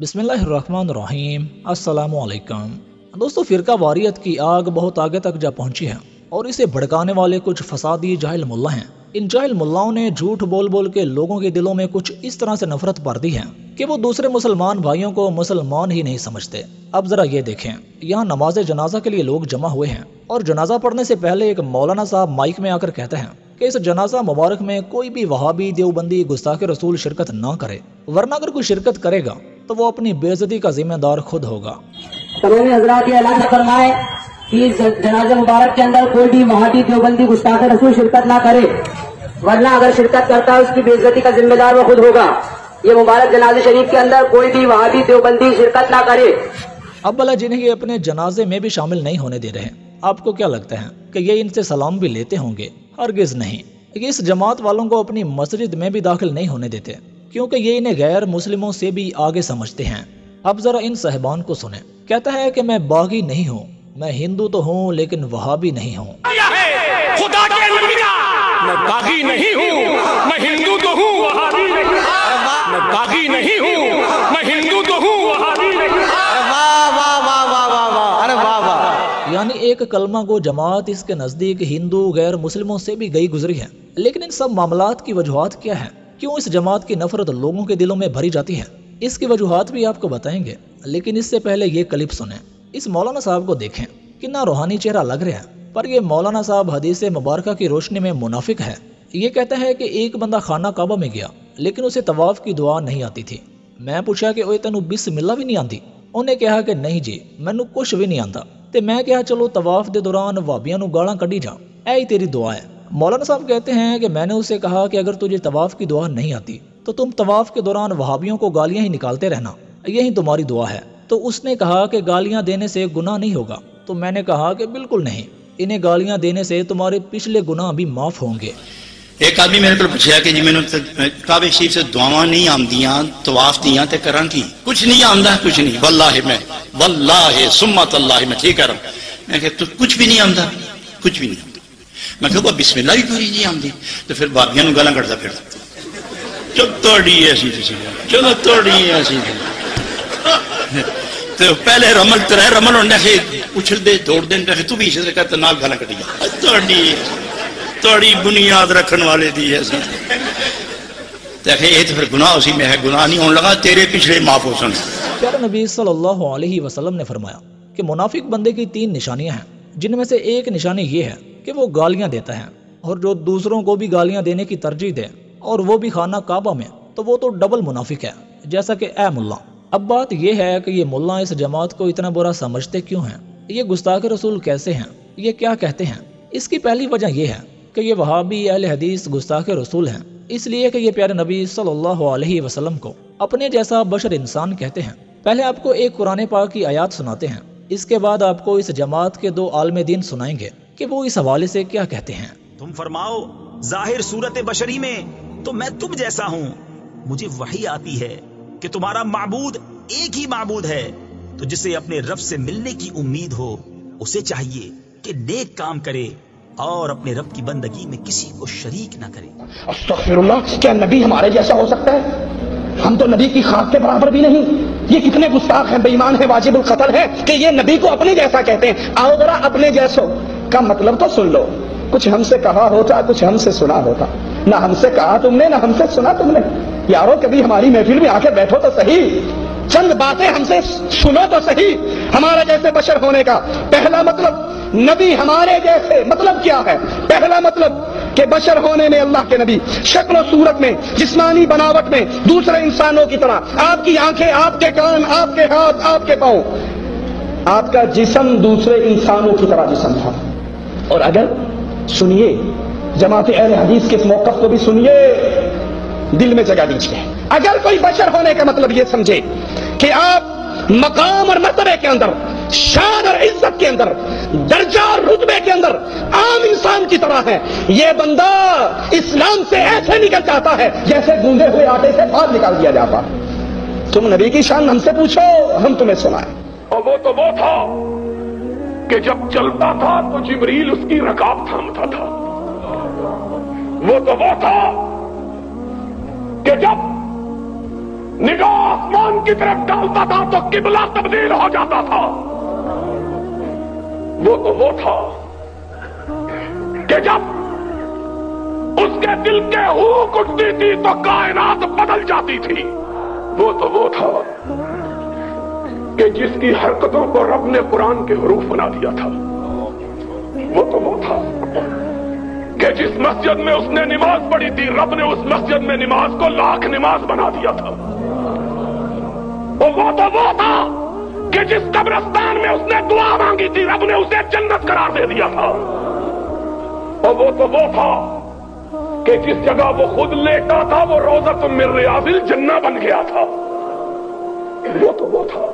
बिस्मिल्लाहिर्रहमानिर्रहीम। अस्सलामुअलैकुम। दोस्तों, फिरका वारियत की आग बहुत आगे तक जा पहुंची है और इसे भड़काने वाले कुछ फसादी जाहिल मुल्ला हैं। इन जाहिल मुल्लाओं ने झूठ बोल बोल के लोगों के दिलों में कुछ इस तरह से नफरत भर दी है कि वो दूसरे मुसलमान भाइयों को मुसलमान ही नहीं समझते। अब जरा ये देखें, यहाँ नमाज जनाजा के लिए लोग जमा हुए हैं और जनाजा पढ़ने से पहले एक मौलाना साहब माइक में आकर कहते हैं कि इस जनाजा मुबारक में कोई भी वहाबी, देवबंदी, गुस्ताखे रसूल शिरकत ना करे, वरना अगर कोई शिरकत करेगा तो वो अपनी बेइज्जती का जिम्मेदार खुद होगा। तमाम हजरात ये ऐलान फरमाए कि जनाजा मुबारक के अंदर कोई भी वहाबी, देवबंदी, गुस्ताखे रसूल शिरकत ना करे, वरना अगर शिरकत करता है उसकी बेइज्जती का जिम्मेदार वो खुद होगा। ये मुबारक जनाजे शरीफ के अंदर कोई भी वहाबी, देवबंदी शिरकत ना करे। अब भला जिन्हें ये अपने जनाजे में भी शामिल नहीं होने दे रहे हैं, आपको क्या लगता है कि ये इनसे सलाम भी लेते होंगे? हरगिज नहीं। इस जमात वालों को अपनी मस्जिद में भी दाखिल नहीं होने देते, क्योंकि ये इन्हें गैर मुस्लिमों से भी आगे समझते हैं। अब जरा इन साहिबान को सुने। कहता है कि मैं बागी नहीं हूँ, मैं हिंदू तो हूँ लेकिन वहाबी नहीं हूँ। खुदा के नबी का मैं बागी नहीं हूँ, मैं हिंदू तो हूँ वहाबी नहीं। मैं बागी नहीं हूँ, मैं हिंदू तो हूँ वहाबी नहीं। अरे वाह वाह। यानी एक कलमा को जमात इसके नजदीक हिंदू गैर मुस्लिमों से भी गई गुजरी है। लेकिन इन सब मामलात की वजूहात क्या है? क्यों इस जमात की नफरत लोगों के दिलों में भरी जाती है? इसकी वजूहात भी आपको बताएंगे, लेकिन इससे पहले ये क्लिप सुने। इस मौलाना साहब को देखें, कितना रूहानी चेहरा लग रहा है, पर ये मौलाना साहब हदीस मुबारका की रोशनी में मुनाफिक है। ये कहता है कि एक बंदा खाना काबा में गया लेकिन उसे तवाफ की दुआ नहीं आती थी। मैं पूछा कि ओए तेनू बिस्मिल्लाह भी नहीं आती? उन्हें कहा कि नहीं जी, मैनू कुछ भी नहीं आता। ते मैं कहा चलो तवाफ के दौरान वाबियां नू गालां कढ़ी जा, ऐ ही तेरी दुआ है। मौलाना साहब कहते हैं कि मैंने उसे कहा कि अगर तुझे तवाफ की दुआ नहीं आती तो तुम तवाफ के दौरान वहाबियों को गालियां ही निकालते रहना, यही तुम्हारी दुआ है। तो उसने कहा कि गालियां देने से गुनाह नहीं होगा। तो मैंने कहा कि बिल्कुल नहीं, इन्हें गालियां देने से तुम्हारे पिछले गुनाह भी माफ होंगे। एक आदमी मेरे को पूछा कि जी मैंने काबे शरीफ से दुआवां नहीं आमदियां, तवाफ दियां ते करां की? कुछ नहीं आमदा, कुछ नहीं। वल्लाहि सुम्मा तल्लाहि मैं ठीक कर रहा हूं। मैं कहता कुछ भी नहीं आमदा, कुछ भी नहीं आमदा। मैं कहूँ बिस्मिल्लाह भी पूरी नहीं आमदी, तो फिर बाबियां नू गालां कढ़दा फिर चुप तोड़ी ऐसी चलो तोड़ी ऐसी। तो पहले रमल तो रमल होने से उछल दे दौड़ दे, तू भी इसे करते नाल गालां कढ़ी तोड़ी बुनियाद रखने वाले दी ऐसी। ये तो फिर गुनाह उसी में है, गुनाह नहीं होने लगा, तेरे पिछले माफ हो सन। प्यारे नबी सल्लल्लाहु अलैहि वसल्लम ने फरमाया कि मुनाफिक बंदे की 3 निशानियां हैं, जिनमें से एक निशानी ये है कि वो गालियां देता है, और जो दूसरों को भी गालियां देने की तरजीह दे और वो भी खाना काबा में, तो वो तो डबल मुनाफिक है। जैसा कि ए मुल्ला। अब बात यह है कि ये मुल्ला इस जमात को इतना बुरा समझते क्यों हैं? ये गुस्ताखे रसूल कैसे हैं? ये क्या कहते हैं? इसकी पहली वजह यह है कि ये वहाबी, अहले हदीस, गुस्ताखे रसूल हैं, इसलिए कि ये प्यारे नबी सल्लल्लाहु अलैहि वसल्लम को अपने जैसा बशर इंसान कहते हैं। पहले आपको एक कुरान पाक की आयत सुनाते हैं, इसके बाद आपको इस जमात के 2 आलिम दीन सुनाएंगे कि वो इस हवाले से क्या कहते हैं। तुम फरमाओ जाहिर सूरत बशरी में तो मैं तुम जैसा हूँ, मुझे वही आती है कि तुम्हारा माबूद एक ही माबूद है, तो जिसे अपने रब से मिलने की उम्मीद हो उसे चाहिए कि नेक काम करे और अपने रब की बंदगी में किसी को शरीक न करे। अस्तगफिरुल्लाह, क्या नबी हमारे जैसा हो सकता है? हम तो नबी की खाक के बराबर भी नहीं। ये कितने गुस्ताख हैं, बेईमान हैं, वाजिबुल कत्ल हैं कि ये नबी को अपने जैसा कहते हैं। आओ जरा अपने जैसो का मतलब तो सुन लो। कुछ हमसे कहा होता, कुछ हमसे सुना होता। ना हमसे कहा तुमने, ना हमसे सुना तुमने। यारो कभी हमारी महफिल में आके बैठो तो सही, चंद बातें हमसे सुनो तो सही। हमारे जैसे बशर होने का पहला मतलब, नबी हमारे जैसे मतलब क्या है? पहला मतलब कि बशर होने में अल्लाह के नबी शक्ल सूरत में, जिस्मानी बनावट में दूसरे इंसानों की तरह, आपकी आंखें, आपके कान, आपके हाथ, आपके पांव, आपका जिस्म दूसरे इंसानों की तरह जिस्म था। और अगर सुनिए, जमात अहले हदीस के इस मौक़िफ़ को भी सुनिए, दिल में जगह दीजिए। अगर कोई बशर होने का मतलब ये समझे कि आप मकाम और मर्तबे के अंदर, शान और इज्जत के अंदर, दर्जा और रुतबे के अंदर आम इंसान की तरह है, ये बंदा इस्लाम से ऐसे निकल जाता है जैसे गूंदे हुए आटे से भात निकाल दिया जाता। तुम नबी की शान हमसे पूछो, हम तुम्हें सुनाएं। और वो तो वो था कि जब चलता था तो जिब्रील उसकी रकाब थामता था। वो तो वो था कि जब निगाह आसमान की तरफ डालता था तो किबला तब्दील हो जाता था। वो तो वो था कि जब उसके दिल के हुक उठती थी तो कायनात बदल जाती थी। वो तो वो था कि जिसकी हरकतों को रब ने कुरान के हरूफ बना दिया था। वो तो वो था कि जिस मस्जिद में उसने नमाज पढ़ी थी रब ने उस मस्जिद में नमाज को लाख नमाज बना दिया था। वो तो वो था कि जिस कब्रिस्तान में उसने दुआ मांगी थी रब ने उसे जन्नत करार दे दिया था। और वो तो वो था कि जिस जगह वो खुद लेटा था वो रोज़त मिन रियाज़िल जन्नह बन गया था। वो तो वो था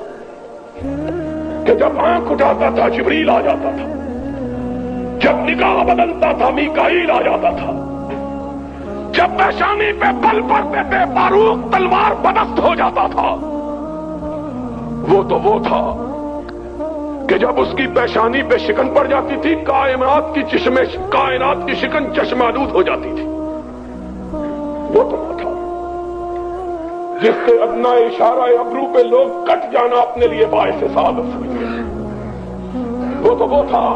कि जब आंख उठाता था जिब्रील आ जाता था, जब निगाह बदलता था मीकाईल आ जाता था, जब पेशानी पे बल पड़ते थे फारूक तलवार बदस्त हो जाता था। वो तो वो था कि जब उसकी पेशानी पे शिकन पड़ जाती थी कायनात की शिकन चश्मालूद हो जाती थी। वो तो वो था जिससे अदना इशारा अबरू पे लोग कट जाना अपने लिए बायस सादत समझते। वो तो वो था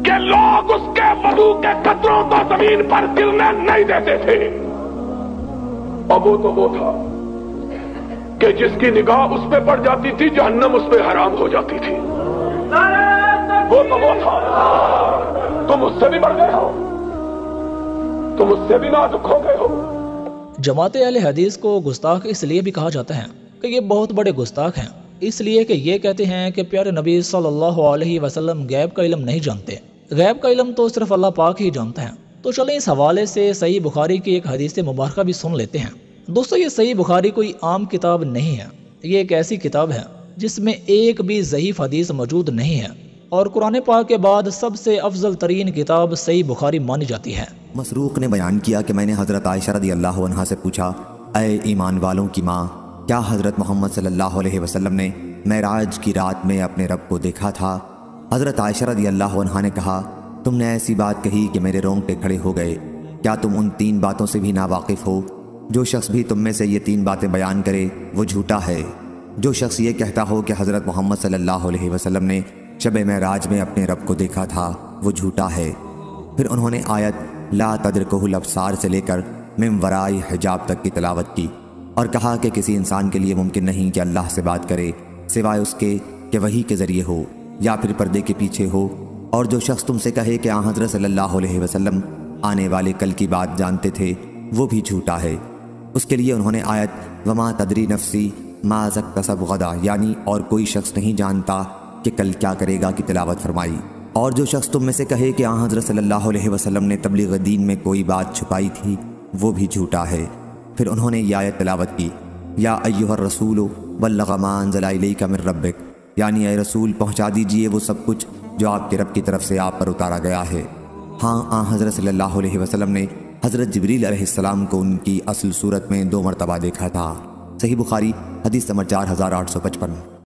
कि लोग उसके वजू के कतरों को जमीन पर गिरने नहीं देते थे। और वो तो वो था कि जिसकी निगाह उस पे पड़ जाती थी जहन्नम उस पे हराम हो जाती थी। वो तो वो था तुम उससे भी बढ़ गए हो, तुम उससे भी नाजुक हो गए हो। जमात अहले हदीस को गुस्ताख इसलिए भी कहा जाता है कि ये बहुत बड़े गुस्ताख हैं, इसलिए कि ये कहते हैं कि प्यारे नबी सल्लल्लाहु अलैहि वसल्लम गैब का इल्म नहीं जानते। गैब का इल्म तो सिर्फ अल्लाह पाक ही जानता है। तो चलें इस हवाले से सही बुखारी की एक हदीस मुबारक भी सुन लेते हैं। दोस्तों, ये सही बुखारी कोई आम किताब नहीं है, ये एक ऐसी किताब है जिसमें एक भी ज़ईफ हदीस मौजूद नहीं है और कुरान पाक के बाद सबसे अफजल तरीन किताब सही बुखारी मानी जाती है। मसरूक ने बयान किया कि मैंने हज़रत आयशा रज़ियल्लाहु अन्हा से पूछा, ऐ ईमान वालों की माँ, क्या हज़रत मोहम्मद सल्लल्लाहु अलैहि वसल्लम ने मेराज की रात में अपने रब को देखा था? हज़रत आयशा रज़ियल्लाहु अन्हा ने कहा, तुमने ऐसी बात कही कि मेरे रोंगटे खड़े हो गए। क्या तुम उन 3 बातों से भी नावाकिफ़ हो? जो शख्स भी तुम में से ये 3 बातें बयान करे वो झूठा है। जो शख्स ये कहता हो कि हज़रत मोहम्मद सल्लल्लाहु अलैहि वसल्लम ने शब मेराज में अपने रब को देखा था वो झूठा है। फिर उन्होंने आयत ला तदरिकुहुल अब्सार से लेकर मिन वराई हिजाब तक की तिलावत की और कहा कि किसी इंसान के लिए मुमकिन नहीं कि अल्लाह से बात करे सिवाय उसके कि वही के ज़रिए हो या फिर पर्दे के पीछे हो। और जो शख्स तुमसे कहे कि हज़रत सल्लल्लाहु अलैहि वसल्लम आने वाले कल की बात जानते थे वो भी झूठा है। उसके लिए उन्होंने आयत वमा तदरी नफ्सी मा ज़क्तसब गदा यानी और कोई शख्स नहीं जानता कि कल क्या करेगा की तिलावत फरमाई। और जो शख्स तुम में से कहे कि हज़रत सल्लल्लाहु अलैहि वसल्लम ने तबलीग दीन में कोई बात छुपाई थी वो भी झूठा है। फिर उन्होंने ये आयत तिलावत की, या अय्युहर रसूल बल्लग़ मा अंज़ला इलैका मिन रब्बिक यानी ऐ रसूल पहुँचा दीजिए वो सब कुछ जो आपके रब की तरफ से आप पर उतारा गया है। हाँ, हज़रत सल्लल्लाहु अलैहि वसल्लम ने हज़रत जिब्रील अलैहिस्सलाम को उनकी असल सूरत में 2 मरतबा देखा था। सही बुखारी हदीस नंबर 4855।